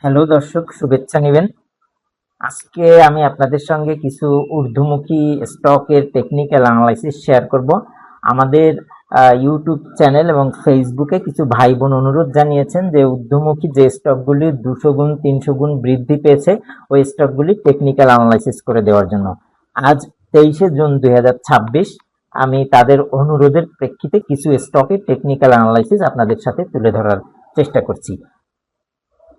Hello দর্শক, শুভেচ্ছা নেবেন। আজকে আমি আপনাদের সঙ্গে কিছু ঊর্ধ্বমুখী স্টকের টেকনিক্যাল অ্যানালাইসিস শেয়ার করব। আমাদের ইউটিউব চ্যানেল এবং ফেসবুকে কিছু ভাই বোন অনুরোধ জানিয়েছেন যে ঊর্ধ্বমুখী যে স্টকগুলি 200 গুণ 300 গুণ বৃদ্ধি পেয়েছে ওই স্টকগুলি টেকনিক্যাল অ্যানালাইসিস করে দেওয়ার জন্য। আজ 23শে জুন 2026 আমি তাদের অনুরোধের প্রেক্ষিতে কিছু স্টকের টেকনিক্যাল অ্যানালাইসিস আপনাদের সাথে তুলে ধরার চেষ্টা করছি।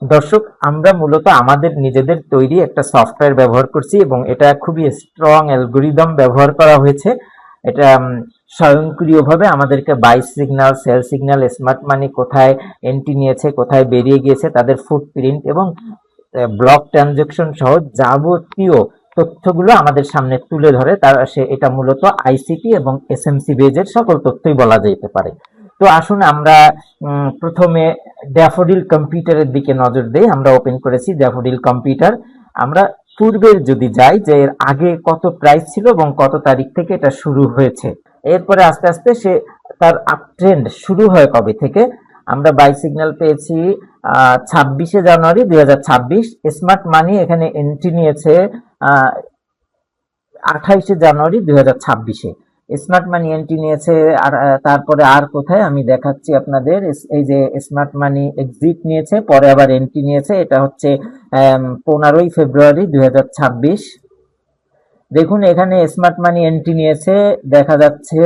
দর্শক, আমরা মূলত আমাদের নিজেদের তৈরি একটা সফটওয়্যার ব্যবহার করছি এবং এটা খুবই স্ট্রং অ্যালগরিদম ব্যবহার করা হয়েছে। এটা স্বয়ংক্রিয়ভাবে আমাদেরকে buy signal, sell signal, smart money কোথায় এন্ট্রি নিয়েছে, কোথায় বেরিয়ে গিয়েছে, তাদের ফুটপ্রিন্ট এবং ব্লক ট্রানজাকশন সহ যাবতীয় তথ্যগুলো আমাদের সামনে তুলে ধরে। এটা মূলত আইসিটি এবং এসএমসি বেজের সকল তথ্যই বলা যেতে পারে। তো আসুন আমরা প্রথমে ড্যাফোডিল কম্পিউটারের দিকে নজর দেই। আমরা ওপেন করেছি ড্যাফোডিল কম্পিউটার। আমরা পূর্বের যদি যাই যে এর আগে কত প্রাইস ছিল এবং কত তারিখ থেকে এটা শুরু হয়েছে, এরপরে আস্তে আস্তে সে তার আপ ট্রেন্ড শুরু হয় কবে থেকে। আমরা বাই সিগন্যাল পেয়েছি 26শে জানুয়ারি 2026। স্মার্ট মানি এখানে এন্ট্রি নিয়েছে 28শে জানুয়ারি 2026-এ স্মার্ট মানি এন্ট্রি নিয়েছে। আর তারপরে আর কোথায় আমি দেখাচ্ছি আপনাদের, এই যে স্মার্ট মানি এক্সিট নিয়েছে, পরে আবার এন্ট্রি নিয়েছে, এটা হচ্ছে 15ই ফেব্রুয়ারি 2026। দেখুন এখানে স্মার্ট মানি এন্ট্রি নিয়েছে, দেখা যাচ্ছে।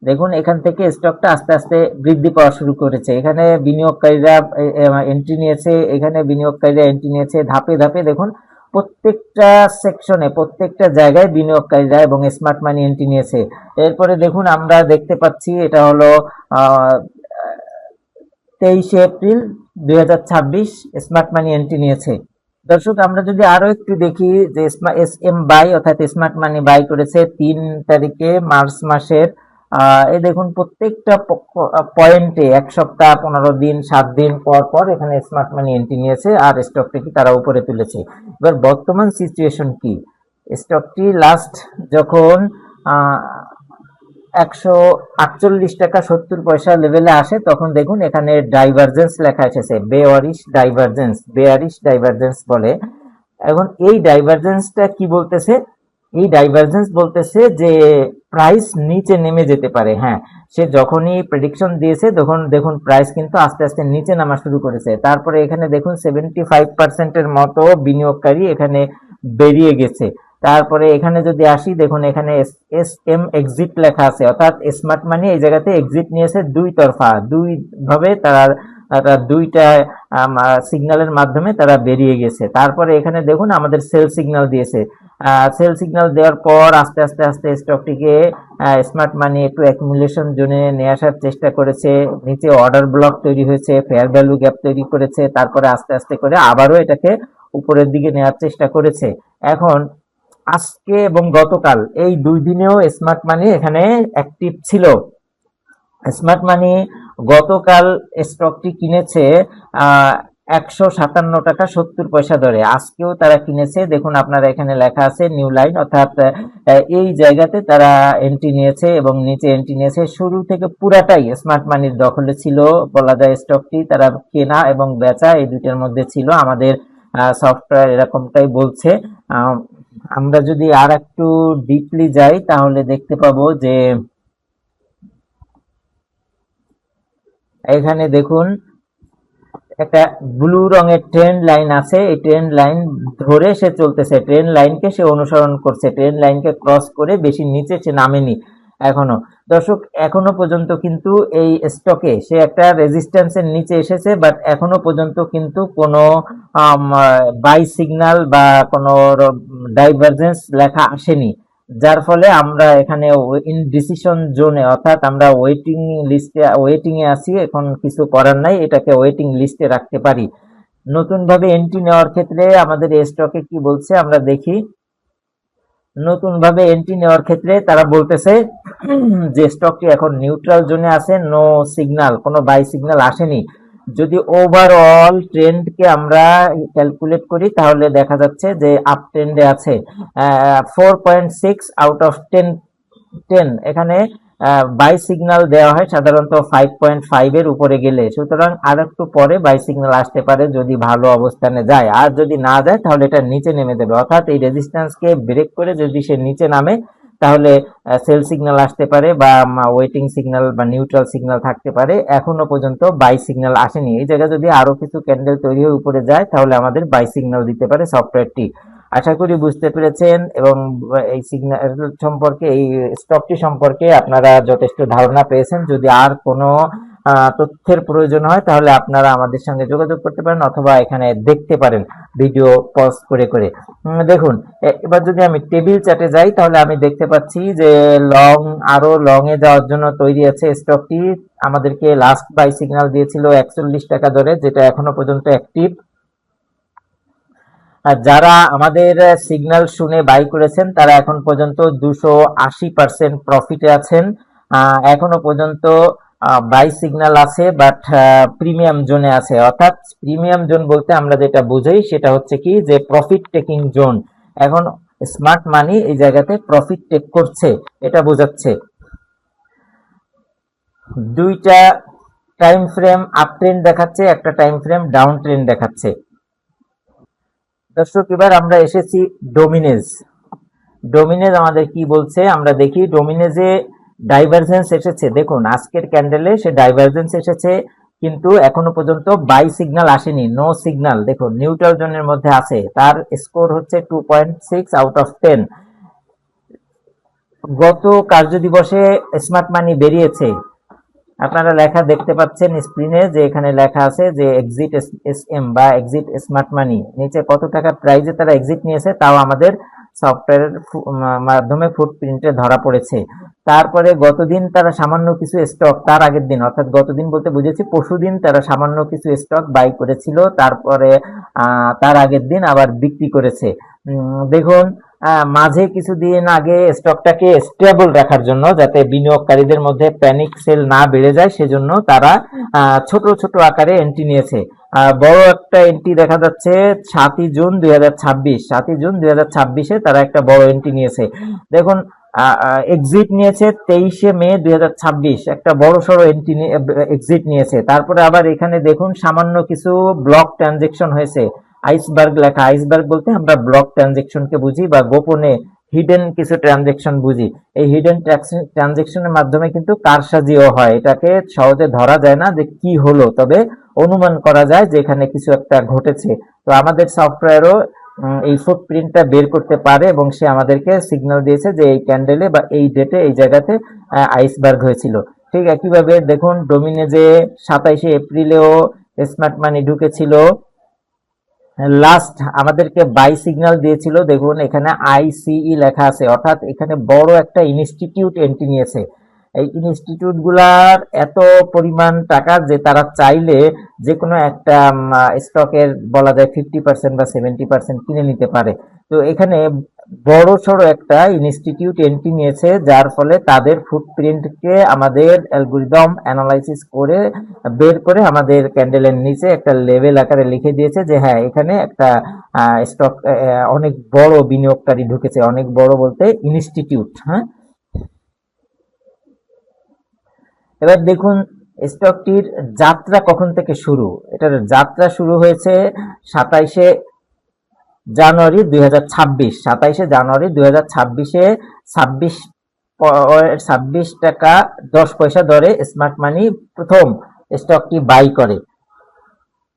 দেখুন এখান থেকে স্টকটা আস্তে আস্তে বৃদ্ধি পাওয়া শুরু করেছে। এখানে বিনিয়োগকারীরা এন্ট্রি নিয়েছে, এখানে বিনিয়োগকারীরা এন্ট্রি নিয়েছে ধাপে ধাপে। দেখুন প্রত্যেকটা সেকশনে, প্রত্যেকটা জায়গায় বিনিয়োগকারীরা এবং স্মার্ট মানি এন্ট্রি নিয়েছে। এরপরে দেখুন আমরা দেখতে পাচ্ছি এটা হলো 23শে এপ্রিল 2026 স্মার্ট মানি এন্ট্রি নিয়েছে। দর্শক, আমরা যদি আরো একটু দেখি যে এস এম বাই অর্থাৎ স্মার্ট মানি বাই করেছে 3 তারিখে মার্চ মাসের। এই দেখুন প্রত্যেকটা পয়েন্টে 1 সপ্তাহ, 15 দিন, 7 দিন পর পর এখানে স্মার্ট মানি এন্ট্রি নিয়েছে আর স্টকটি কি তারা উপরে তুলেছে। এবার বর্তমান সিচুয়েশন কি, স্টকটি লাস্ট যখন 148 টাকা 70 পয়সা লেভেলে আসে তখন দেখুন এখানে ডাইভারজেন্স লেখা এসেছে, বেয়ারিশ ডাইভারজেন্স বলে। এখন এই ডাইভারজেন্সটা কি বলতেছে, এই ডাইভারজেন্স বলতেছে যে প্রাইস নিচে নেমে যেতে পারে। হ্যাঁ, সে যখনই প্রেডিকশন দিয়েছে তখন দেখুন প্রাইস কিন্তু আস্তে আস্তে নিচে নামা শুরু করেছে। তারপরে এখানে দেখুন 75%-এর মতো বিনিয়োগকারী এখানে বেরিয়ে গেছে। তারপরে এখানে যদি আসি, দেখুন এখানে এস এম এক্সিট লেখা আছে, অর্থাৎ স্মার্ট মানি এই জায়গাতে এক্সিট নিয়েছে দুই তরফা, দুই ভাবে তারা দুইটা সিগন্যালের মাধ্যমে তারা বেরিয়ে গেছে। তারপরে এখানে দেখুন আমাদের সেল সিগন্যাল দিয়েছে। সেল সিগন্যাল দেওয়ার পর আস্তে আস্তে আস্তে স্টকটিকে স্মার্ট মানি একটু অ্যাকুমুলেশন জোনে নিয়ে আসার চেষ্টা করেছে। নিচে অর্ডার ব্লক তৈরি হয়েছে, ফেয়ার ভ্যালু গ্যাপ তৈরি করেছে, তারপরে আস্তে আস্তে করে আবারও এটাকে উপরের দিকে নেওয়ার চেষ্টা করেছে। এখন আজকে এবং গতকাল এই 2 দিনেও স্মার্ট মানি এখানে অ্যাক্টিভ ছিল। স্মার্ট মানি গতকাল স্টকটি কিনেছে 157 টাকা 70 পয়সা দরে, আজকেও তারা কিনেছে। দেখুন আপনারা এখানে লেখা আছে নিউ লাইন, অর্থাৎ এই জায়গাতে তারা এন্ট্রি নিয়েছে এবং নিচে এন্ট্রি নিয়েছে। শুরু থেকে পুরাটাই স্মার্ট মানির দখলে ছিল বলা যায় স্টকটি। তারা কেনা এবং বেচা এই দুইটার মধ্যে ছিল, আমাদের সফটওয়্যার এরকমটাই বলছে। আমরা যদি আর একটু ডিপলি যাই তাহলে দেখতে পাবো যে এখানে দেখুন একটা ব্লু রঙের ট্রেন্ড লাইন আছে, এই ট্রেন্ড লাইন ধরে সে চলতেছে, ট্রেন্ড লাইনকে সে অনুসরণ করছে, ট্রেন্ড লাইনকে ক্রস করে বেশি নিচে সে নামেনি এখনো। দর্শক, এখনো পর্যন্ত কিন্তু এই স্টকে সে একটা রেজিস্ট্যান্সের নিচে এসেছে, বাট এখনো পর্যন্ত কিন্তু কোনো বাই সিগন্যাল বা কোনো ডাইভারজেন্স লেখা আসেনি, যার ফলে আমরা এখানে ইনডিসিশন জোনে, অর্থাৎ আমরা ওয়েটিং লিস্টে, ওয়েটিং এ আছি। এখন কিছু করার নাই, এটাকে ওয়েটিং লিস্টে রাখতে পারি। নতুন ভাবে এন্ট্রি নেওয়ার ক্ষেত্রে আমাদের স্টকে কি বলছে আমরা দেখি। নতুন ভাবে এন্ট্রি নেওয়ার ক্ষেত্রে তারা বলতেছে যে স্টকটি এখন নিউট্রাল জোনে আছে, নো সিগন্যাল, কোনো বাই সিগন্যাল আসেনি। যদি ওভারঅল ট্রেন্ডকে আমরা ক্যালকুলেট করি তাহলে দেখা যাচ্ছে যে আপ ট্রেন্ডে আছে। 4.6 আউট অফ 10 এখানে বাই সিগন্যাল দেওয়া হয় সাধারণত 5.5 এর উপরে গেলে, সুতরাং আর একটু পরে বাই সিগন্যাল আসতে পারে যদি ভালো অবস্থানে যায়। আর যদি না যায় তাহলে এটা নিচে নেমে যাবে, অর্থাৎ এই রেজিস্ট্যান্সকে ব্রেক করে যদি সে নিচে নামে তাহলে সেল সিগন্যাল আসতে পারে বা ওয়েটিং সিগন্যাল বা নিউট্রাল সিগন্যাল থাকতে পারে। এখনো পর্যন্ত বাই সিগন্যাল আসেনি। এই জায়গায় যদি আরো কিছু ক্যান্ডেল তৈরি হয়ে উপরে যায় তাহলে আমাদের বাই সিগন্যাল দিতে পারে সফটওয়্যারটি। আশা করি বুঝতে পেরেছেন এবং এই সিগন্যাল সম্পর্কে, এই স্টকটি সম্পর্কে আপনারা যথেষ্ট ধারণা পেয়েছেন। যদি আর কোনো তথ্যের প্রয়োজন হয় তাহলে আপনারা আমাদের সঙ্গে যোগাযোগ করতে পারেন অথবা এখানে দেখতে পারেন ভিডিও পজ করে করে। দেখুন, এবার যদি আমি টেবিল চার্টে যাই তাহলে আমি দেখতে পাচ্ছি যে আরো লং এ যাওয়ার জন্য তৈরি আছে স্টকটি। আমাদেরকে লাস্ট বাই সিগন্যাল দিয়েছিল 41 টাকা দরে, যেটা এখনো পর্যন্ত অ্যাক্টিভ। যারা আমাদের সিগন্যাল শুনে বাই করেছেন তারা এখন পর্যন্ত 280% প্রফিটে আছেন। এখনো পর্যন্ত বাই সিগন্যাল আছে, বাট প্রিমিয়াম জোনে আছে। অর্থাৎ প্রিমিয়াম জোন বলতে আমরা যেটা বুঝাই সেটা হচ্ছে কি, যে প্রফিট টেকিং জোন। এখন স্মার্ট মানি এই জায়গাতে প্রফিট টেক করছে, এটা বোঝাচ্ছে। দুইটা টাইম ফ্রেম আপ ট্রেন্ড দেখাচ্ছে, একটা টাইম ফ্রেম ডাউন ট্রেন্ড দেখাচ্ছে। দর্শক, এবার আমরা এসেছি ডোমিনেজ। ডোমিনেজ আমাদের কি বলছে আমরা দেখি। ডোমিনেজে ডাইভারজেন্স এসেছে, দেখুন আজকের ক্যান্ডেলে সে ডাইভারজেন্স এসেছে, কিন্তু এখনো পর্যন্ত বাই সিগন্যাল আসেনি, নো সিগন্যাল। দেখুন নিউট্রাল জোনের মধ্যে আছে, তার স্কোর হচ্ছে 2.6 আউট অফ 10। গত কার্য দিবসে স্মার্ট মানি বেরিয়েছে, আপনারা লেখা দেখতে পাচ্ছেন স্ক্রিনে, যে এখানে লেখা আছে যে এক্সিট এসএম বা এক্সিট স্মার্ট মানি, নিচে কত টাকা প্রাইজে তারা এক্সিট নিয়েছে তাও আমাদের সফটওয়্যারের মাধ্যমে ফুটপ্রিন্টে ধরা পড়েছে। তারপরে গতদিন তারা সামান্য কিছু স্টক, তার আগের দিন অর্থাৎ গতদিন বলতে বুঝেছি পরশুদিন, তারা সামান্য কিছু স্টক বাই করেছিল, তারপরে তার আগের দিন আবার বিক্রি করেছে। দেখুন মাঝে কিছুদিন আগে স্টকটাকে স্টেবল রাখার জন্য, যাতে বিনিয়োগকারীদের মধ্যে প্যানিক সেল না বেড়ে যায়, সেজন্য তারা ছোট ছোট আকারে এন্ট্রি নিয়েছে। বড় একটা এন্ট্রি দেখা যাচ্ছে 7ই জুন 2026, 7ই জুন 2026-এ তারা একটা বড় এন্ট্রি নিয়েছে। দেখুন এক্সিট নিয়েছে 23শে মে 2026, একটা বড় সড়ো এন্ট্রি এক্সিট নিয়েছে। তারপরে আবার এখানে দেখুন সামান্য কিছু ব্লক ট্রানজেকশন হয়েছে, আইসবার্গ লেখা। আইসবার্গ বলতে আমরা ব্লক ট্রানজেকশনকে বুঝি বা গোপনে হিডেন কিছু ট্রানজেকশন বুঝি। এই হিডেন ট্রানজেকশনের মাধ্যমে কিন্তু কারসাজিও হয়, এটাকে সহজে ধরা যায় না যে কি হলো, তবে অনুমান করা যায় যে এখানে কিছু একটা ঘটেছে। তো আমাদের সফটওয়্যারও এই ফুটপ্রিন্টটা বের করতে পারে এবং সে আমাদেরকে সিগন্যাল দিয়েছে যে এই ক্যান্ডেলে বা এই ডেটে এই জায়গাতে আইসবার্গ হয়েছিল। ঠিক একইভাবে দেখুন ডোমিনেজে 27শে এপ্রিলেও স্মার্ট মানি ঢুকেছিল, লাস্ট আমাদেরকে বাই সিগন্যাল দিয়েছিল। দেখুন এখানে আইসিই লেখা আছে, অর্থাৎ এখানে বড় একটা ইনস্টিটিউট এন্ট্রি নিয়েছে। এই ইনস্টিটিউট গুলার এত পরিমাণ টাকা যে তারা চাইলে যে কোনো একটা স্টকের বলা যায় 50% বা 70% কিনে নিতে পারে। তো এখানে বড় সড়ো একটা ইনস্টিটিউট এন্ট্রি নিয়েছে, যার ফলে তাদের ফুটপ্রিন্টকে আমাদের অ্যালগরিদম অ্যানালাইসিস করে বের করে আমাদের ক্যান্ডেলের নিচে একটা লেভেল আকারে লিখে দিয়েছে যে হ্যাঁ এখানে একটা স্টক অনেক বড় বিনিয়োগকারী ঢুকেছে। অনেক বড় বলতে ইনস্টিটিউট। হ্যাঁ, এবার দেখুন স্টকটির যাত্রা কখন থেকে শুরু। এটার যাত্রা শুরু হয়েছে 27শে জানুয়ারি 2026, 27শে জানুয়ারি 2026-এ 26 টাকা 10 পয়সা দরে স্মার্ট মানি প্রথম স্টকটি বাই করে।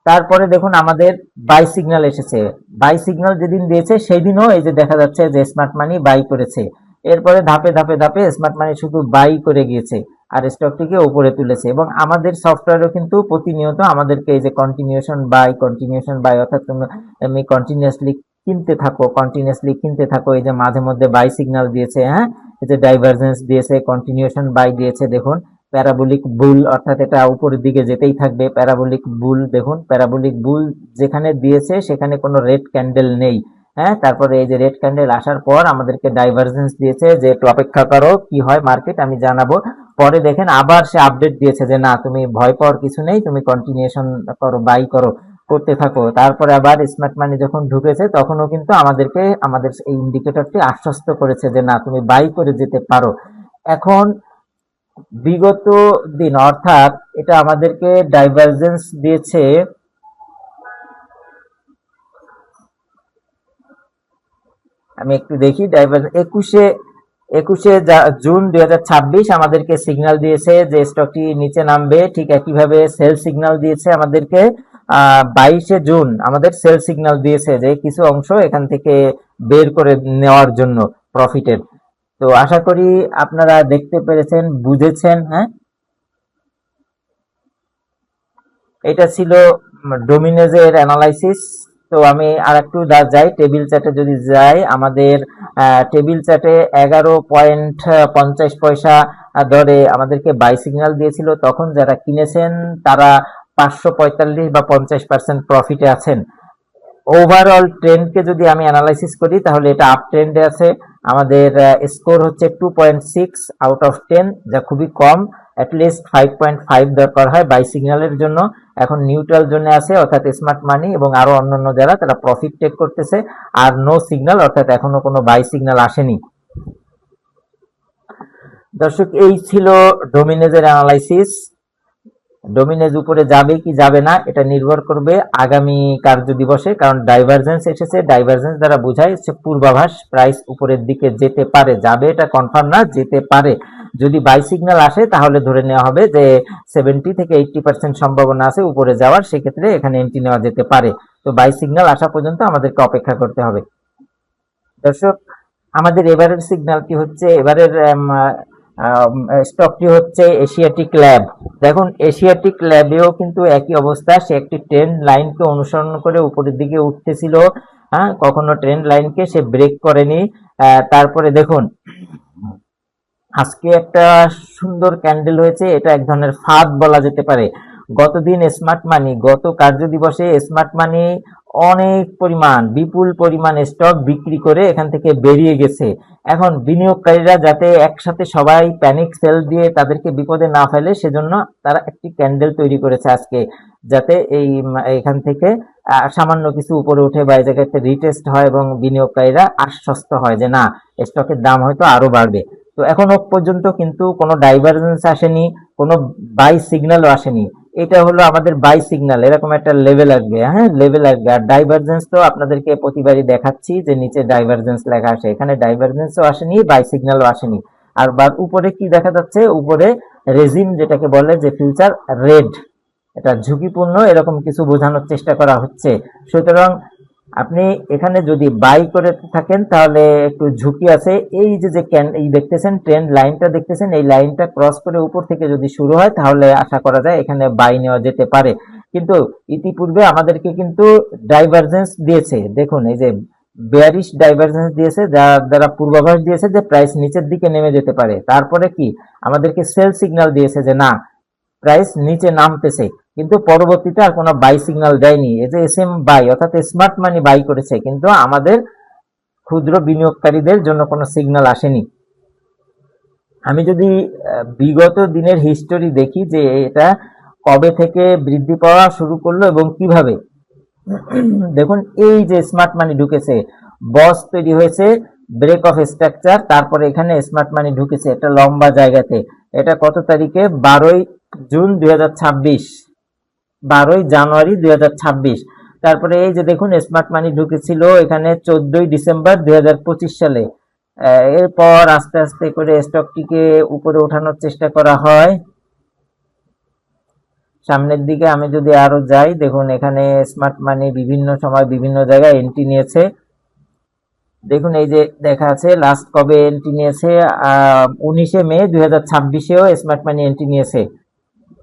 তারপরে দেখুন আমাদের বাই সিগন্যাল এসেছে। বাই সিগন্যাল যেদিন দিয়েছে সেই দিনও এই যে দেখা যাচ্ছে যে স্মার্ট মানি বাই করেছে। এরপরে ধাপে ধাপে ধাপে স্মার্ট মানি শুধু বাই করে গিয়েছে আর স্টকটিকে উপরে তুলেছে। এবং আমাদের সফটওয়্যারও কিন্তু প্রতিনিয়ত আমাদেরকে এই যে কন্টিনিউশন বাই অর্থাৎ তুমি কন্টিনিউয়াসলি কিনতে থাকো। এই যে মাঝে মধ্যে বাই সিগন্যাল দিয়েছে, হ্যাঁ, এই যে ডাইভারজেন্স দিয়েছে, কন্টিনিউশন বাই দিয়েছে। দেখুন প্যারাবোলিক বুল, অর্থাৎ এটা উপরের দিকে যেতেই থাকবে। প্যারাবোলিক বুল, দেখুন প্যারাবোলিক বুল যেখানে দিয়েছে সেখানে কোনো রেড ক্যান্ডেল নেই। হ্যাঁ, তারপরে এই যে রেড ক্যান্ডেল আসার পর আমাদেরকে ডাইভারজেন্স দিয়েছে যে একটু অপেক্ষা করো, কি হয় মার্কেট আমি জানাবো। পরে দেখেন আবার সে আপডেট দিয়েছে যে না, তুমি ভয় পাওয়ার কিছু নেই, তুমি কন্টিনিউশন করো, বাই করতে থাকো। তারপরে আবার স্মার্ট মানি যখন ঢুকেছে তখনও কিন্তু আমাদেরকে আমাদের এই ইন্ডিকেটরটি আশ্বস্ত করেছে যে না, তুমি বাই করে যেতে পারো। এখন বিগত দিন অর্থাৎ এটা আমাদেরকে ডাইভারজেন্স দিয়েছে, আমি একটু দেখি, ডাইভারজেন্স 21শে জুন 2026 আমাদেরকে সিগন্যাল দিয়েছে যে স্টকটি নিচে নামবে। ঠিক একইভাবে সেল সিগন্যাল দিয়েছে আমাদেরকে 22শে জুন আমাদের সেল সিগন্যাল দিয়েছে যে কিছু অংশ এখান থেকে বের করে নেওয়ার জন্য প্রফিটের। তো আশা করি আপনারা দেখতে পেরেছেন, বুঝেছেন। হ্যাঁ, এটা ছিল ডোমিনেজের অ্যানালাইসিস। তো আমি আর একটু যাই টেবিল চার্টে, যদি যাই আমাদের টেবিল চার্টে 11.50 দরে আমাদেরকে বাই সিগন্যাল দিয়েছিল। তখন যারা কিনেছেন তারা 545 বা 50% প্রফিটে আছেন। ওভারঅল ট্রেন্ডকে যদি আমি অ্যানালাইসিস করি তাহলে এটা আপ ট্রেন্ডে আছে। আমাদের স্কোর হচ্ছে 2.6 আউট অফ 10, যা খুবই কম। অ্যাটলিস্ট 5.5 দরকার হয় বাই সিগন্যালের জন্য। এখন নিউট্রাল জোনে আছে, অর্থাৎ স্মার্ট মানি এবং আরো অন্যান্য যারা তারা প্রফিট টেক করতেছে। আর নো সিগন্যাল, অর্থাৎ এখনো কোনো বাই সিগন্যাল আসেনি। দর্শক, এই ছিল ডোমিনেজের অ্যানালাইসিস। ডোমিনেজ উপরে যাবে কি যাবে না এটা নির্ভর করবে আগামী কার্য দিবসে, কারণ ডাইভারজেন্স এসেছে। ডাইভারজেন্স দ্বারা বোঝায় পূর্বাভাস, প্রাইস উপরের দিকে যেতে পারে, যাবে এটা কনফার্ম না, যেতে পারে। যদি বাই সিগন্যাল আসে তাহলে ধরে নেওয়া হবে যে 70 থেকে 80% সম্ভাবনা আছে উপরে যাওয়ার, সেক্ষেত্রে এখানে এন্ট্রি নেওয়া যেতে পারে। তো বাই সিগন্যাল আসা পর্যন্ত আমাদেরকে অপেক্ষা করতে হবে। দর্শক, আমাদের এবারের সিগন্যালটি হচ্ছে, এবারের স্টকটি হচ্ছে এশিয়াটিক ল্যাব। দেখুন, এশিয়াটিক ল্যাবেও কিন্তু একই অবস্থা, সে একটি ট্রেন্ড লাইনকে অনুসরণ করে উপরের দিকে উঠতেছিল। হ্যাঁ, কখনো ট্রেন্ড লাইনকে সে ব্রেক করেনি। তারপরে দেখুন আজকে একটা সুন্দর ক্যান্ডেল হয়েছে, এটা এক ধরনের ফাঁদ বলা যেতে পারে। গতদিন স্মার্ট মানি, গত কার্য দিবসে স্মার্ট মানি অনেক পরিমাণ, বিপুল পরিমাণ স্টক বিক্রি করে এখান থেকে বেরিয়ে গেছে। এখন বিনিয়োগকারীরা যাতে একসাথে সবাই প্যানিক সেল দিয়ে তাদেরকে বিপদে না ফেলে, সেজন্য তারা একটি ক্যান্ডেল তৈরি করেছে আজকে, যাতে এখান থেকে সামান্য কিছু উপরে উঠে বা এই জায়গায় রিটেস্ট হয় এবং বিনিয়োগকারীরা আশ্বস্ত হয় যে না, স্টকের দাম হয়তো আরো বাড়বে। তো এখনো পর্যন্ত কিন্তু কোনো ডাইভারজেন্স আসেনি, কোনো বাই সিগন্যালও আসেনি। এটা হলো আমাদের বাই সিগন্যাল, এরকম একটা লেভেল আসবে। হ্যাঁ, লেভেল আসবে। আর ডাইভারজেন্স তো আপনাদেরকে প্রতিবারই দেখাচ্ছি যে নিচে ডাইভারজেন্স লেখা আসে, এখানে ডাইভারজেন্সও আসেনি, বাই সিগন্যালও আসেনি। আর উপরে কি দেখা যাচ্ছে, উপরে রেজিম যেটাকে বলে যে ফিউচার রেড, এটা ঝুঁকিপূর্ণ, এরকম কিছু বোঝানোর চেষ্টা করা হচ্ছে। সুতরাং আপনি এখানে যদি বাই করে থাকেন তাহলে একটু ঝুঁকি আছে। এই যে এই দেখতেছেন ট্রেন্ড লাইনটা, দেখতেছেন এই লাইনটা ক্রস করে উপর থেকে যদি শুরু হয় তাহলে আশা করা যায় এখানে বাই নেওয়া যেতে পারে। কিন্তু ইতিপূর্বে আমাদেরকে কিন্তু ডাইভারজেন্স দিয়েছে, দেখুন এই যে বেয়ারিশ ডাইভারজেন্স দিয়েছে, যার দ্বারা পূর্বাভাস দিয়েছে যে প্রাইস নিচের দিকে নেমে যেতে পারে। তারপরে কি আমাদেরকে সেল সিগন্যাল দিয়েছে যে না, প্রাইস নিচে নামতেছে, কিন্তু পরবর্তীতে আর কোনো বাই সিগন্যাল দেয়নি। এই যে এসএম বাই, অর্থাৎ স্মার্ট মানি বাই করেছে, কিন্তু আমাদের ক্ষুদ্র বিনিয়োগকারীদের জন্য কোনো সিগন্যাল আসেনি। আমি যদি বিগত দিনের হিস্টোরি দেখি যে এটা কবে থেকে বৃদ্ধি পাওয়া শুরু করলো এবং কিভাবে, দেখুন এই যে স্মার্ট মানি ঢুকেছে, বস তৈরি হয়েছে, ব্রেক অফ স্ট্রাকচার, তারপরে এখানে স্মার্ট মানি ঢুকেছে একটা লম্বা জায়গাতে। এটা কত তারিখে? 12ই জুন 2026, 12ই জানুয়ারি 2026। তারপরে এই যে দেখুন স্মার্ট মানি ঢুকেছিল এখানে 14ই ডিসেম্বর 2025 সালে। এরপর আস্তে আস্তে করে স্টকটিকে উপরে ওঠানোর চেষ্টা করা হয়। সামনের দিকে আমি যদি আরো যাই, দেখুন এখানে স্মার্ট মানি বিভিন্ন সময় বিভিন্ন জায়গায় এন্ট্রি নিয়েছে। দেখুন এই যে দেখা আছে লাস্ট কবে এন্ট্রি নিয়েছে, 19শে মে 2026-এও স্মার্ট মানি এন্ট্রি নিয়েছে।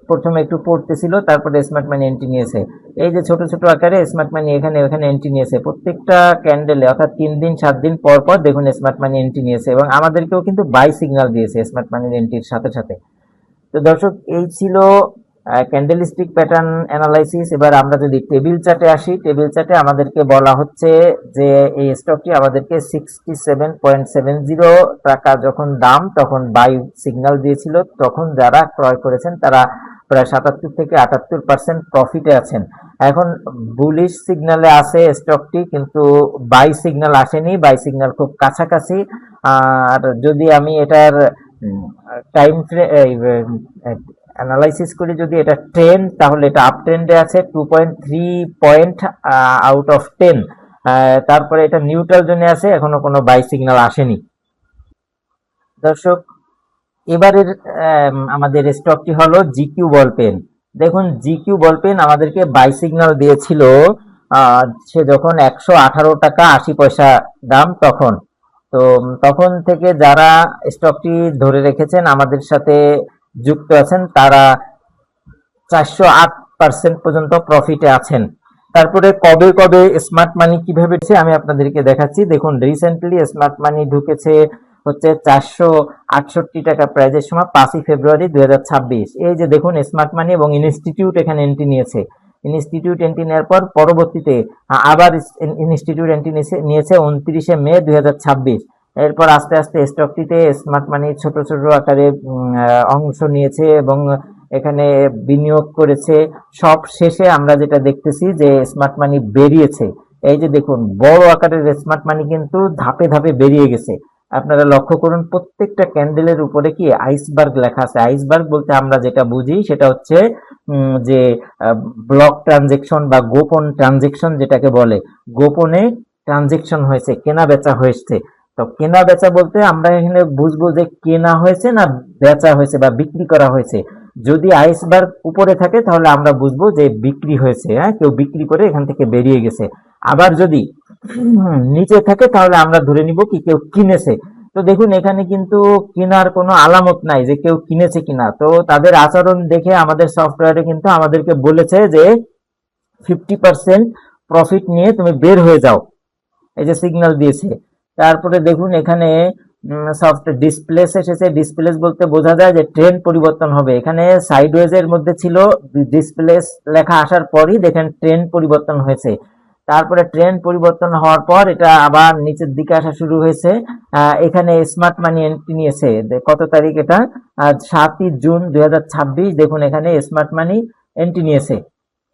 প্রথমে একটু পড়তেছিল, তারপরে স্মার্ট মানি এন্ট্রি নিয়েছে। এই যে ছোট ছোট আকারে স্মার্ট মানি এখানে ওখানে এন্ট্রি নিয়েছে, প্রত্যেকটা ক্যান্ডেলে, অর্থাৎ 3 দিন 7 দিন পর পর দেখুন স্মার্ট মানি এন্ট্রি নিয়েছে এবং আমাদেরকেও কিন্তু বাই সিগন্যাল দিয়েছে স্মার্ট মানির এন্ট্রির সাথে সাথে। তো দর্শক, এই ছিল ক্যান্ডেলস্টিক প্যাটার্ন অ্যানালাইসিস। এবার আমরা যদি টেবিল চার্টে আসি, টেবিল চার্টে আমাদেরকে বলা হচ্ছে যে এই স্টকটি আমাদেরকে 67.70 টাকা যখন দাম, তখন বাই সিগন্যাল দিয়েছিল। তখন যারা ক্রয় করেছেন তারা প্রায় 77 থেকে 78% প্রফিটে আছেন। এখন বুলিশ সিগন্যালে আছে স্টকটি, কিন্তু বাই সিগন্যাল আসেনি, বাই সিগন্যাল খুব কাছাকাছি। আর যদি আমি এটার টাইম অ্যানালাইসিস করি যদি এটা ট্রেন্ড, তাহলে এটা আপ ট্রেন্ডে আছে 2.3 পয়েন্ট আউট অফ 10। তারপরে এটা নিউট্রাল জোনে আছে, এখনো কোনো বাই সিগন্যাল আসেনি। দর্শক, এবারের আমাদের স্টকটি হলো জিকিউ বল পেন। দেখুন, জিকিউ বল পেন আমাদেরকে বাই সিগন্যাল দিয়েছিল সে যখন 118 টাকা 80 পয়সা দাম তখন। তো তখন থেকে যারা স্টকটি ধরে রেখেছেন, আমাদের সাথে যুক্ত আছেন, তারা 408% পর্যন্ত প্রফিটে আছেন। তারপরে কবে কবে স্মার্ট মানি কিভাবে আমি আপনাদেরকে দেখাচ্ছি। দেখুন, রিসেন্টলি স্মার্ট মানি ঢুকেছে হচ্ছে 468 টাকা প্রাইজের সময় 5ই ফেব্রুয়ারি 2026। এই যে দেখুন, স্মার্ট মানি এবং ইনস্টিটিউট এখানে এন্ট্রি নিয়েছে। ইনস্টিটিউট এন্ট্রি নেওয়ার পর পরবর্তীতে আবার ইনস্টিটিউট এন্ট্রি নিয়েছে 29শে মে 2026। এরপর আস্তে আস্তে স্টকটিতে স্মার্ট মানি ছোট ছোট আকারে অংশ নিয়েছে এবং এখানে বিনিয়োগ করেছে। সব শেষে আমরা যেটা দেখতেছি যে স্মার্ট মানি বেরিয়েছে। এই যে দেখুন, বড় আকারের স্মার্ট মানি কিন্তু ধাপে ধাপে বেরিয়ে গেছে। আপনারা লক্ষ্য করুন, প্রত্যেকটা ক্যান্ডেলের উপরে কি আইসবার্গ লেখা আছে। আইসবার্গ বলতে আমরা যেটা বুঝি সেটা হচ্ছে যে ব্লক ট্রানজেকশন বা গোপন ট্রানজেকশন যেটাকে বলে, গোপনে ট্রানজেকশন হয়েছে, কেনা বেচা হয়েছে। তো কেনা বেচা বলতে আমরা এখানে বুঝবো যে কেনা হয়েছে না বেচা হয়েছে বা বিক্রি করা হয়েছে। যদি আইসবার্গ উপরে থাকে তাহলে আমরা বুঝবো যে বিক্রি হয়েছে, হ্যাঁ, কেউ বিক্রি করে এখান থেকে বেরিয়ে গেছে। আবার যদি নিচে থাকে তাহলে আমরা ধরে নিব কি কেউ কিনেছে। তো দেখুন, এখানে কিন্তু কেনার কোনো আলামত নাই যে কেউ কিনেছে কিনা। তো তাদের আচরণ দেখে আমাদের সফটওয়্যারে কিন্তু আমাদেরকে বলেছে যে 50% প্রফিট নিয়ে তুমি বের হয়ে যাও, এই যে সিগন্যাল দিয়েছে। তারপরে দেখুন, এখানে সফট ডিসপ্লেস এসেছে। ডিসপ্লেস বলতে বোঝা যায় যে ট্রেন্ড পরিবর্তন হবে। এখানে সাইডওয়েজ এর মধ্যে ছিল, ডিসপ্লেস লেখা আসার পরই দেখেন ট্রেন্ড পরিবর্তন হয়েছে। তারপরে ট্রেন্ড পরিবর্তন হওয়ার পর এটা আবার নিচের দিকে আসা শুরু হয়েছে। এখানে স্মার্ট মানি এন্ট্রি নিয়েছে কত তারিখ, এটা 7ই জুন 2026। দেখুন, এখানে স্মার্ট মানি এন্ট্রি নিয়েছে।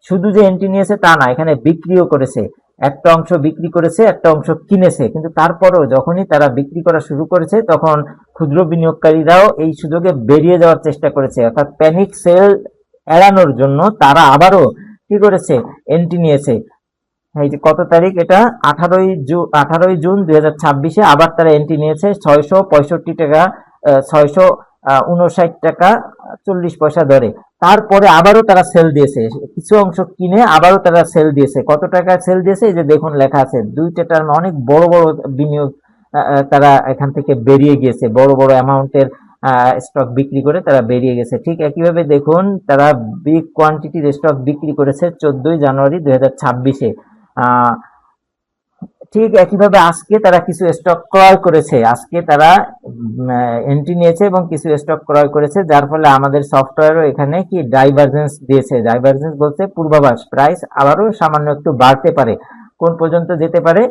শুধু যে এন্ট্রি নিয়েছে তা না, এখানে বিক্রিও করেছে। একটা অংশ বিক্রি করেছে, একটা অংশ কিনেছে। কিন্তু তারপরেও যখনই তারা বিক্রি করা শুরু করেছে তখন ক্ষুদ্র বিনিয়োগকারীরাও এই সুযোগে বেরিয়ে যাওয়ার চেষ্টা করেছে। অর্থাৎ প্যানিক সেল এড়ানোর জন্য তারা আবারও কি করেছে, এন্ট্রি নিয়েছে। এই যে কত তারিখ, এটা 18ই জুন 2026-এ আবার তারা এন্ট্রি নিয়েছে 665 টাকা 659 টাকা 40 পয়সা দরে। তারপরে আবারও তারা সেল দিয়েছে, কিছু অংশ কিনে আবারও তারা সেল দিয়েছে। কত টাকা সেল দিয়েছে, এই যে দেখুন লেখা আছে। দুইটা টার্ম অনেক বড় বড় বিনিয়োগ, তারা এখান থেকে বেরিয়ে গিয়েছে, বড় বড় অ্যামাউন্টের স্টক বিক্রি করে তারা বেরিয়ে গেছে। ঠিক একইভাবে দেখুন, তারা বিগ কোয়ান্টিটির স্টক বিক্রি করেছে 14ই জানুয়ারি 2026-এ। ঠিক একইভাবে আজকে তারা কিছু স্টক ক্রয় করেছে। আজকে তারা এন্ট্রি নিয়েছে এবং কিছু স্টক ক্রয় করেছে, যার ফলে আমাদের সফটওয়্যারও এখানে কি ডাইভারজেন্স দিয়েছে। ডাইভারজেন্স বলতে পূর্বাভাস, প্রাইস আবারও সামান্য একটু বাড়তে পারে। কোন পর্যন্ত যেতে পারে,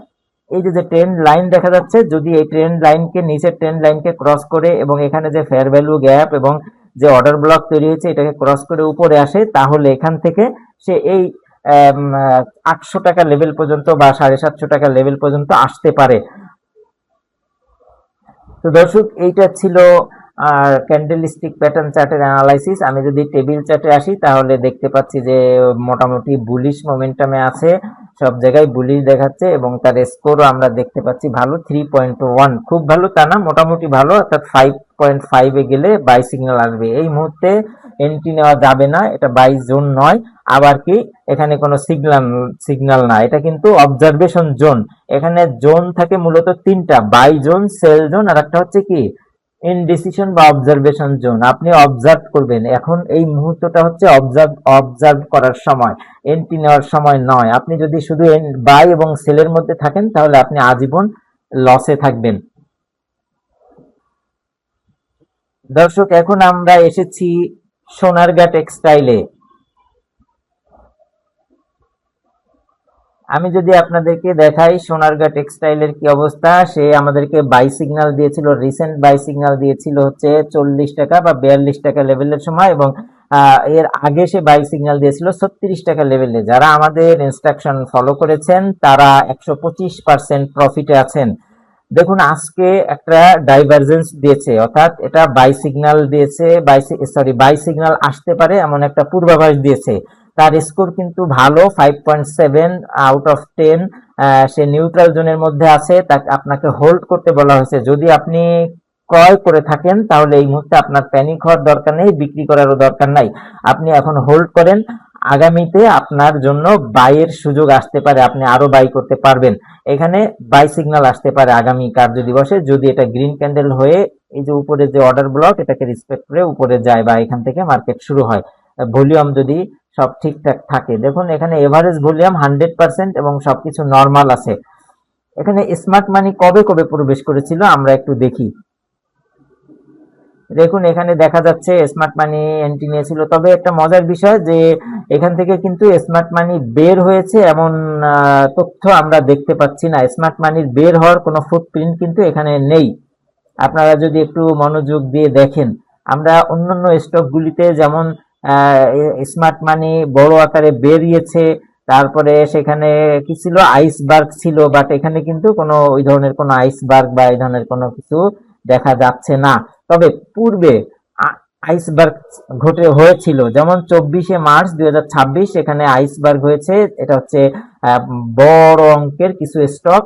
এই যে ট্রেন্ড লাইন দেখা যাচ্ছে, যদি এই ট্রেন্ড লাইনকে, নিচের ট্রেন্ড লাইনকে ক্রস করে এবং এখানে যে ফেয়ার ভ্যালু গ্যাপ এবং যে অর্ডার ব্লক তৈরি হয়েছে এটাকে ক্রস করে উপরে আসে, তাহলে এখান থেকে সে এই 800 টাকা লেভেল পর্যন্ত বা 750 টাকা লেভেল পর্যন্ত আসতে পারে। তো দর্শক, এইটা ছিল ক্যান্ডেলস্টিক প্যাটার্ন চার্টের অ্যানালাইসিস। আমি যদি টেবিল চার্টে আসি তাহলে দেখতে পাচ্ছি যে মোটামুটি বুলিশ মোমেন্টামে আছে, সব জায়গায় বুলিশ দেখাচ্ছে এবং তার স্কোরও আমরা দেখতে পাচ্ছি ভালো, 3.1। খুব ভালো তা না, মোটামুটি ভালো, অর্থাৎ 5.5-এ গেলে বাই সিগন্যাল আসবে। এই মুহূর্তে এন্ট্রি নেওয়া যাবে না, এটা বাই জোন নয়। আবার কি, এখানে কোনো সিগন্যাল না, এটা কিন্তু অবজারভেশন জোন। এখানে জোন থাকে মূলত তিনটা, বাই জোন, সেল জোন, আর একটা হচ্ছে কি ইনডিসিশন বা অবজারভেশন জোন। আপনি অবজার্ভ করবেন, এখন এই মুহূর্তটা হচ্ছে অবজার্ভ করার সময়, এন্ট্রি নেওয়ার সময় নয়। আপনি যদি শুধু বাই এবং সেলের মধ্যে থাকেন তাহলে আপনি আজীবন লসে থাকবেন। দর্শক, এখন আমরা এসেছি সোনারগাঁ টেক্সটাইলে। আমি যদি আপনাদেরকে দেখাই সোনারগাঁ টেক্সটাইলের কি অবস্থা, সে আমাদেরকে বাই সিগন্যাল দিয়েছিল, রিসেন্ট বাই সিগন্যাল দিয়েছিল হচ্ছে 40 টাকা বা 42 টাকা লেভেলের সময়, এবং এর আগে সে বাই সিগন্যাল দিয়েছিল 36 টাকা লেভেলে। যারা আমাদের ইনস্ট্রাকশন ফলো করেছেন তারা 125% প্রফিটে আছেন। দেখুন আজকে একটা ডাইভারজেন্স দিয়েছে, অর্থাৎ এটা বাই সিগন্যাল দিয়েছে, বাই সিগন্যাল আসতে পারে এমন একটা পূর্বাভাস দিয়েছে। তার স্কোর কিন্তু ভালো, 5.7 আউট অফ 10। সে নিউট্রাল জোনের মধ্যে আছে, তাকে আপনাকে হোল্ড করতে বলা হয়েছে। যদি আপনি ক্রয় করে থাকেন তাহলে এই মুহূর্তে আপনার প্যানিক হওয়ার দরকার নেই, বিক্রি করারও দরকার নাই। আপনি এখন হোল্ড করেন, আগামীতে আপনার জন্য বাইয়ের সুযোগ আসতে পারে, আপনি আরো বাই করতে পারবেন। এখানে বাই সিগন্যাল আসতে পারে আগামী কার্য দিবসে, যদি এটা গ্রিন ক্যান্ডেল হয়ে এই যে উপরে যে অর্ডার ব্লক এটাকে রেসপেক্ট করে উপরে যায় বা এখান থেকে মার্কেট শুরু হয়। ভলিউম যদি সব ঠিকঠাক থাকে, দেখুন এখানে এভারেজ ভলিউম 100% এবং সবকিছু নরমাল আছে। এখানে স্মার্ট মানি কবে কবে প্রবেশ করেছিল আমরা একটু দেখি। দেখুন এখানে দেখা যাচ্ছে স্মার্ট মানি এন্ট্রি নিয়েছিল, তবে একটা মজার বিষয় যে এখান থেকে কিন্তু স্মার্ট মানি বের হয়েছে এমন তথ্য আমরা দেখতে পাচ্ছি না। স্মার্ট মানির বের হওয়ার কোনো ফুটপ্রিন্ট কিন্তু এখানে নেই। আপনারা যদি একটু মনোযোগ দিয়ে দেখেন, আমরা অন্যান্য স্টকগুলিতে যেমন স্মার্ট মানি বড় আকারে বেরিয়েছে, তারপরে সেখানে কি ছিল, আইসবার্গ ছিল, বাট এখানে কিন্তু কোনো ওই ধরনের কোনো আইসবার্গ বা এই ধরনের কোনো কিছু দেখা যাচ্ছে না। তবে পূর্বে আইসবার্গ হয়েছিল, যেমন 24 মার্চ 2026 এখানে আইসবার্গ হয়েছে। এটা হচ্ছে বড় অঙ্কের কিছু স্টক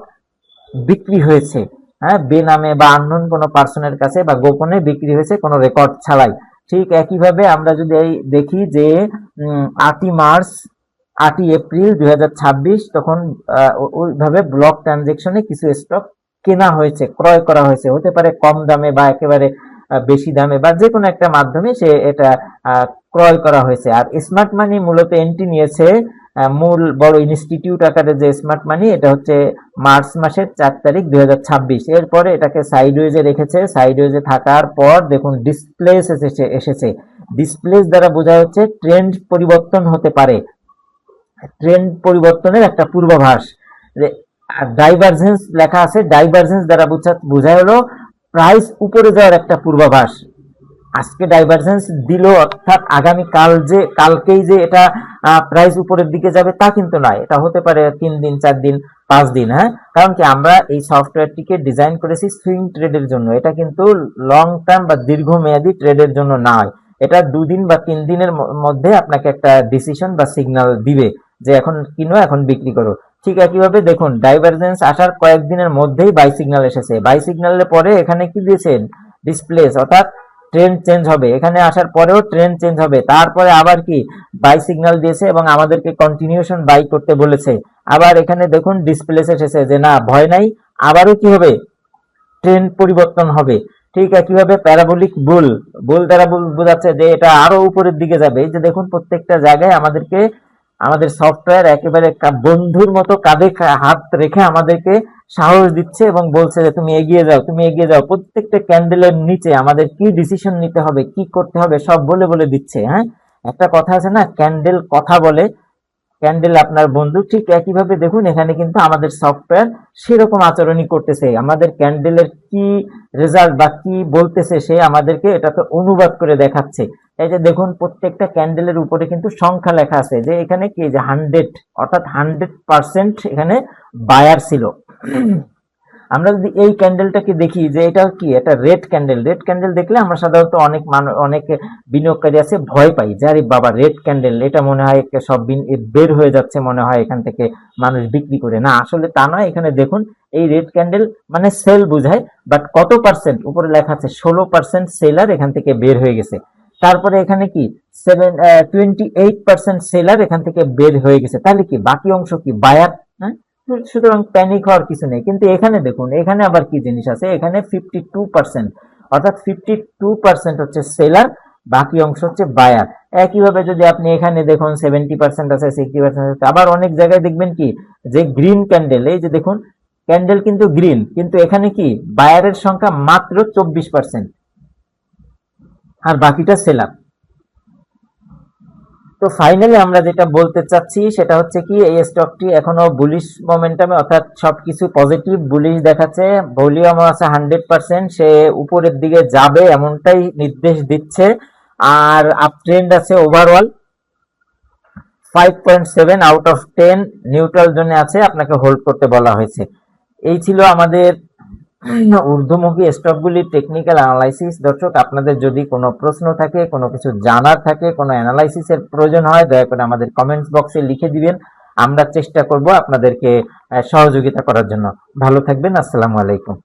বিক্রি হয়েছে, হ্যাঁ, বেনামে বা আননোন কোনো পার্সনের কাছে বা গোপনে বিক্রি হয়েছে কোনো রেকর্ড ছাড়াই। ঠিক একইভাবে আমরা যদি দেখি যে 8 মার্চ 8 এপ্রিল 2026 তখন ওইভাবে ব্লক ট্রানজেকশনে কিছু স্টক কেনা হয়েছে, ক্রয় করা হয়েছে, হতে পারে কম দামে বা একেবারে বেশি দামে বা যে কোনো একটা মাধ্যমে সে এটা ক্রয় করা হয়েছে। আর স্মার্ট মানি মূলত এন্ট্রি নিয়েছে মূল বড় ইনস্টিটিউট আকারে যে স্মার্ট মানি, এটা হচ্ছে মার্চ মাসের 4 তারিখ 2026। এরপরে এটাকে সাইডওয়েজে রেখেছে, সাইডওয়েজে থাকার পর দেখুন ডিসপ্লেস এসেছে। ডিসপ্লেস দ্বারা বোঝা হচ্ছে ট্রেন্ড পরিবর্তন হতে পারে, ট্রেন্ড পরিবর্তনের একটা পূর্বাভাস। ডাইভারজেন্স লেখা আছে, ডাইভারজেন্স দ্বারা বোঝায় হলো প্রাইস উপরে যাওয়ার একটা পূর্বাভাস। আজকে ডাইভারজেন্স দিল, অর্থাৎ আগামী কালকেই যে এটা প্রাইস উপরের দিকে যাবে তা কিন্তু নয়, এটা হতে পারে 3 দিন 4 দিন 5 দিন। হ্যাঁ, কারণ কি আমরা এই সফটওয়্যারটিকে ডিজাইন করেছি সুইং ট্রেডের জন্য, এটা কিন্তু লং টার্ম বা দীর্ঘমেয়াদী ট্রেডের জন্য নয়। এটা 2 দিন বা 3 দিনের মধ্যে আপনাকে একটা ডিসিশন বা সিগন্যাল দিবে যে এখন কিনো এখন বিক্রি করো। ঠিক একইভাবে দেখুন ডাইভারজেন্স আসার কয়েকদিনের মধ্যেই বাই সিগন্যাল এসেছে, বাই সিগন্যালের পরে এখানে কি দিয়েছেন, ডিসপ্লেস, অর্থাৎ ট্রেন্ড চেঞ্জ হবে। এখানে আসার পরেও ট্রেন্ড চেঞ্জ হবে, তারপরে আবার কি বাই সিগন্যাল দিয়েছে এবং আমাদেরকে কন্টিনিউশন বাই করতে বলেছে। আবার এখানে দেখুন ডিসপ্লেস এসেছে যে না ভয় নাই, আবারও কি হবে, ট্রেন্ড পরিবর্তন হবে। ঠিক একইভাবে প্যারাবোলিক বুল দ্বারা বোঝাচ্ছে যে এটা আরো উপরের দিকে যাবে। এই যে দেখুন প্রত্যেকটা জায়গায় আমাদেরকে আমাদের সফটওয়্যার একেবারে বন্ধুর মতো কাঁধে হাত রেখে আমাদেরকে সাহস দিচ্ছে এবং বলছে যে তুমি এগিয়ে যাও, তুমি এগিয়ে যাও। প্রত্যেকটা ক্যান্ডেলের নিচে আমাদের কি ডিসিশন নিতে হবে, কি করতে হবে সব বলে বলে দিচ্ছে। হ্যাঁ, একটা কথা আছে না, ক্যান্ডেল কথা বলে, ক্যান্ডেল আপনার বন্ধু। ঠিক একইভাবে দেখুন এখানে কিন্তু আমাদের সফটওয়্যার সেরকম আচরণই করতেছে, আমাদের ক্যান্ডেলের কি রেজাল্ট বা কি বলতেছে সে আমাদেরকে এটাকে অনুবাদ করে দেখাচ্ছে। এই যে দেখুন প্রত্যেকটা ক্যান্ডেলের উপরে কিন্তু সংখ্যা লেখা আছে, যে এখানে কি যে 100, অর্থাৎ 100% এখানে বায়ার ছিল। আমরা যদি এই ক্যান্ডেলটাকে দেখি যে এটা কি, এটা রেড ক্যান্ডেল। রেড ক্যান্ডেল দেখলে আমরা সাধারণত অনেক বিনিয়োগকারী আছে ভয় পাই যে আরে বাবা রেড ক্যান্ডেল, এটা মনে হয় সব বের হয়ে যাচ্ছে, মনে হয় এখান থেকে মানুষ বিক্রি করে। না, আসলে তা নয়। এখানে দেখুন এই রেড ক্যান্ডেল মানে সেল বোঝায়, বাট কত পার্সেন্ট উপরে লেখা আছে, 16% সেলার এখান থেকে বের হয়ে গেছে। তারপরে এখানে কি 28% সেলার এখান থেকে বের হয়ে গেছে, তাহলে কি বাকি অংশ কি বায়ার। হ্যাঁ, সুতরাং প্যানিক হওয়ার কিছু নেই। কিন্তু এখানে দেখুন এখানে আবার কি জিনিস আছে, এখানে 52%, অর্থাৎ 52% হচ্ছে সেলার, বাকি অংশ হচ্ছে বায়ার। একইভাবে যদি আপনি এখানে দেখুন 70% আছে, 60% আছে, আবার অনেক জায়গায় দেখবেন কি যে গ্রিন ক্যান্ডেল, এই যে দেখুন ক্যান্ডেল কিন্তু গ্রিন, কিন্তু এখানে কি বায়ারের সংখ্যা মাত্র 24% আর বাকিটা সেলার। তো ফাইনালি আমরা যেটা বলতে চাচ্ছি সেটা হচ্ছে কি এই স্টকটি এখনো বুলিশ মোমেন্টামে, অর্থাৎ সবকিছু পজিটিভ বুলিশ দেখাচ্ছে, ভলিউম আছে 100%, সে উপরের দিকে যাবে এমনটাই নির্দেশ দিচ্ছে। আর আপ ট্রেন্ড আছে ওভারঅল 5.7 আউট অফ 10, নিউট্রাল জোনে আছে, আপনাকে হোল্ড করতে বলা হয়েছে। এই ছিল আমাদের ঊর্ধ্বমুখী স্টকগুলির টেকনিক্যাল অ্যানালাইসিস। দর্শক, আপনাদের যদি কোনো প্রশ্ন থাকে, কোনো কিছু জানার থাকে, কোনো অ্যানালাইসিসের প্রয়োজন হয়, দয়া করে আমাদের কমেন্টস বক্সে লিখে দিবেন। আমরা চেষ্টা করব আপনাদেরকে সহযোগিতা করার জন্য। ভালো থাকবেন। আসসালামু আলাইকুম।